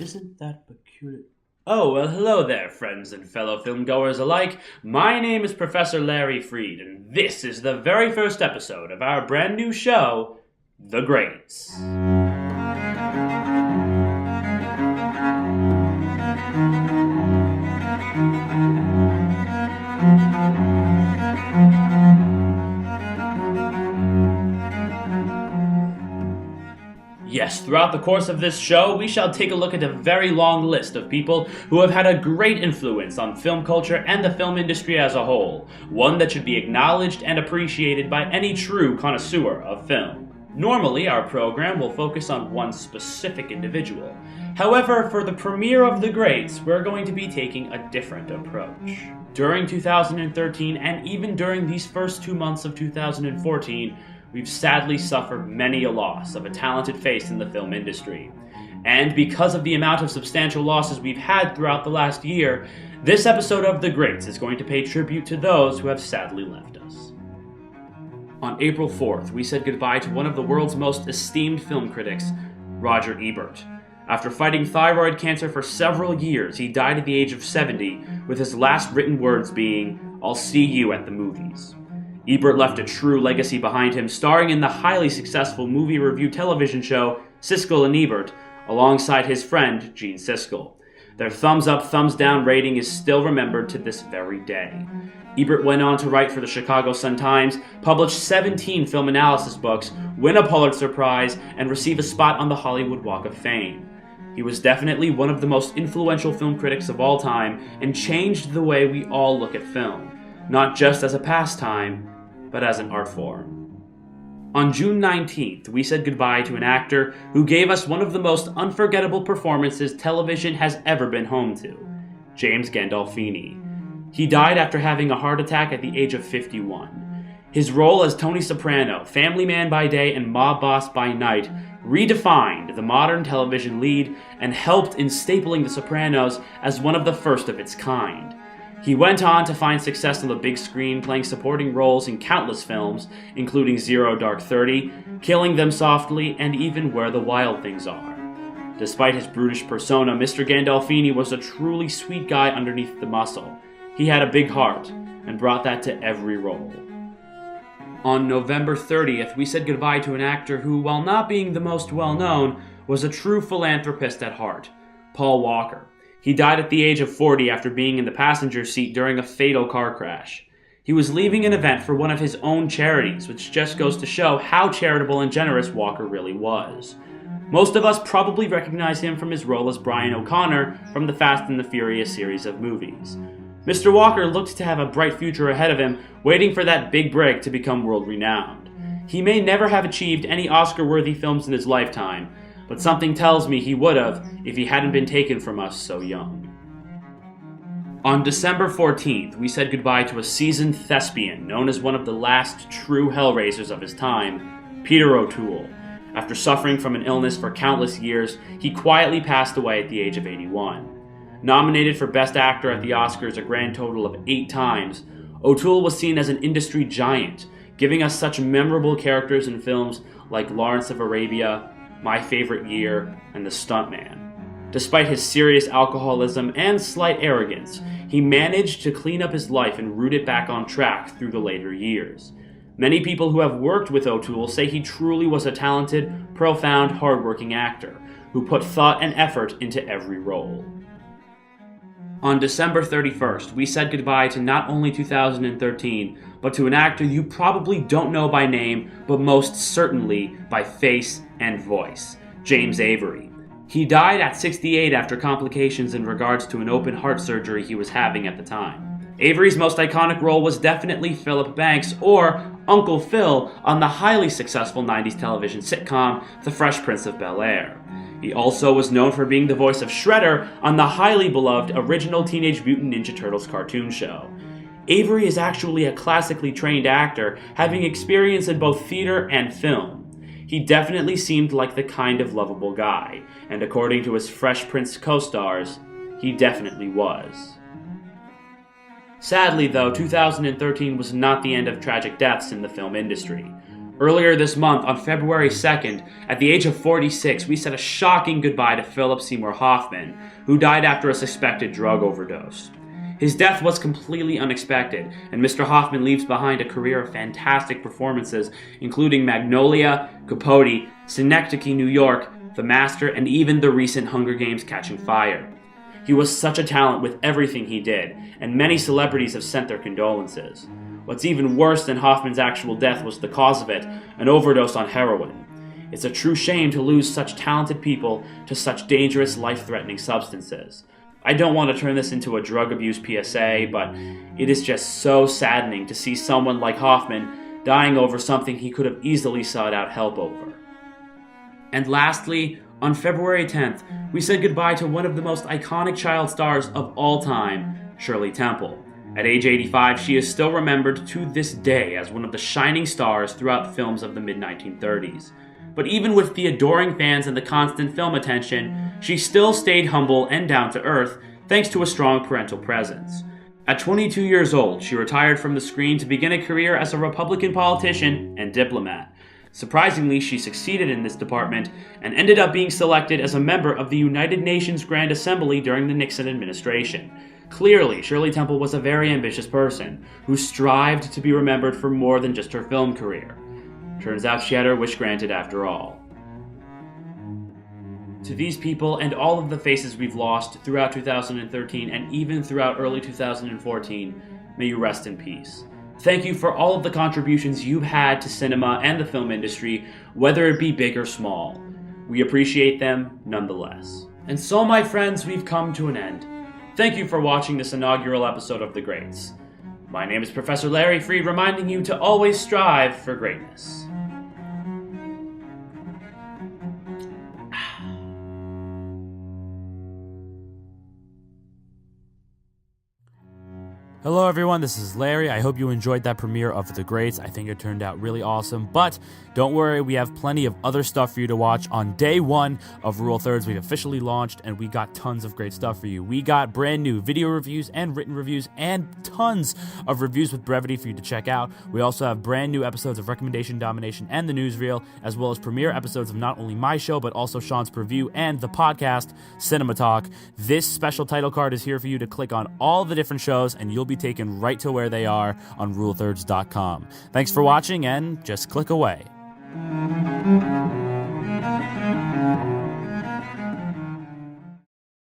Isn't that peculiar? Oh, well, hello there, friends and fellow filmgoers alike. My name is Professor Larry Freed, and this is the very first episode of our brand new show, The Greats. Yes, throughout the course of this show, we shall take a look at a very long list of people who have had a great influence on film culture and the film industry as a whole, one that should be acknowledged and appreciated by any true connoisseur of film. Normally, our program will focus on one specific individual. However, for the premiere of The Greats, we're going to be taking a different approach. During 2013, and even during these first 2 months of 2014, we've sadly suffered many a loss of a talented face in the film industry. And because of the amount of substantial losses we've had throughout the last year, this episode of The Greats is going to pay tribute to those who have sadly left us. On April 4th, we said goodbye to one of the world's most esteemed film critics, Roger Ebert. After fighting thyroid cancer for several years, he died at the age of 70, with his last written words being, "I'll see you at the movies." Ebert left a true legacy behind him, starring in the highly successful movie review television show Siskel and Ebert, alongside his friend Gene Siskel. Their thumbs-up, thumbs-down rating is still remembered to this very day. Ebert went on to write for the Chicago Sun-Times, publish 17 film analysis books, win a Pulitzer Prize, and receive a spot on the Hollywood Walk of Fame. He was definitely one of the most influential film critics of all time and changed the way we all look at film, not just as a pastime, but as an art form. On June 19th, we said goodbye to an actor who gave us one of the most unforgettable performances television has ever been home to, James Gandolfini. He died after having a heart attack at the age of 51. His role as Tony Soprano, family man by day and mob boss by night, redefined the modern television lead and helped in stapling The Sopranos as one of the first of its kind. He went on to find success on the big screen, playing supporting roles in countless films, including Zero Dark 30, Killing Them Softly, and even Where the Wild Things Are. Despite his brutish persona, Mr. Gandolfini was a truly sweet guy underneath the muscle. He had a big heart, and brought that to every role. On November 30th, we said goodbye to an actor who, while not being the most well-known, was a true philanthropist at heart, Paul Walker. He died at the age of 40 after being in the passenger seat during a fatal car crash. He was leaving an event for one of his own charities, which just goes to show how charitable and generous Walker really was. Most of us probably recognize him from his role as Brian O'Connor from the Fast and the Furious series of movies. Mr. Walker looked to have a bright future ahead of him, waiting for that big break to become world-renowned. He may never have achieved any Oscar-worthy films in his lifetime, but something tells me he would have if he hadn't been taken from us so young. On December 14th, we said goodbye to a seasoned thespian known as one of the last true hellraisers of his time, Peter O'Toole. After suffering from an illness for countless years, he quietly passed away at the age of 81. Nominated for Best Actor at the Oscars a grand total of 8 times, O'Toole was seen as an industry giant, giving us such memorable characters in films like Lawrence of Arabia, My Favorite Year, and The Stuntman. Despite his serious alcoholism and slight arrogance, he managed to clean up his life and root it back on track through the later years. Many people who have worked with O'Toole say he truly was a talented, profound, hardworking actor who put thought and effort into every role. On December 31st, we said goodbye to not only 2013, but to an actor you probably don't know by name, but most certainly by face and voice, James Avery. He died at 68 after complications in regards to an open heart surgery he was having at the time. Avery's most iconic role was definitely Philip Banks, or Uncle Phil, on the highly successful 90s television sitcom The Fresh Prince of Bel-Air. He also was known for being the voice of Shredder on the highly beloved original Teenage Mutant Ninja Turtles cartoon show. Avery is actually a classically trained actor, having experience in both theater and film. He definitely seemed like the kind of lovable guy, and according to his Fresh Prince co-stars, he definitely was. Sadly though, 2013 was not the end of tragic deaths in the film industry. Earlier this month, on February 2nd, at the age of 46, we said a shocking goodbye to Philip Seymour Hoffman, who died after a suspected drug overdose. His death was completely unexpected, and Mr. Hoffman leaves behind a career of fantastic performances, including Magnolia, Capote, Synecdoche, New York, The Master, and even the recent Hunger Games Catching Fire. He was such a talent with everything he did, and many celebrities have sent their condolences. What's even worse than Hoffman's actual death was the cause of it, an overdose on heroin. It's a true shame to lose such talented people to such dangerous, life-threatening substances. I don't want to turn this into a drug abuse PSA, but it is just so saddening to see someone like Hoffman dying over something he could have easily sought out help over. And lastly, on February 10th, we said goodbye to one of the most iconic child stars of all time, Shirley Temple. At age 85, she is still remembered to this day as one of the shining stars throughout the films of the mid-1930s. But even with the adoring fans and the constant film attention, she still stayed humble and down to earth thanks to a strong parental presence. At 22 years old, she retired from the screen to begin a career as a Republican politician and diplomat. Surprisingly, she succeeded in this department and ended up being selected as a member of the United Nations Grand Assembly during the Nixon administration. Clearly, Shirley Temple was a very ambitious person who strived to be remembered for more than just her film career. Turns out she had her wish granted after all. To these people and all of the faces we've lost throughout 2013 and even throughout early 2014, may you rest in peace. Thank you for all of the contributions you've had to cinema and the film industry, whether it be big or small. We appreciate them nonetheless. And so, my friends, we've come to an end. Thank you for watching this inaugural episode of The Greats. My name is Professor Larry Freed, reminding you to always strive for greatness. Hello everyone, this is Larry. I hope you enjoyed that premiere of The Greats. I think it turned out really awesome, but don't worry, we have plenty of other stuff for you to watch. On day one of Rule Thirds, we've officially launched, and we got tons of great stuff for you. We got brand new video reviews and written reviews and tons of reviews with brevity for you to check out. We also have brand new episodes of Recommendation Domination and The Newsreel, as well as premiere episodes of not only my show, but also Sean's Preview and the podcast, Cinema Talk. This special title card is here for you to click on all the different shows, and you'll be taken right to where they are on rulethirds.com. Thanks for watching, and just click away.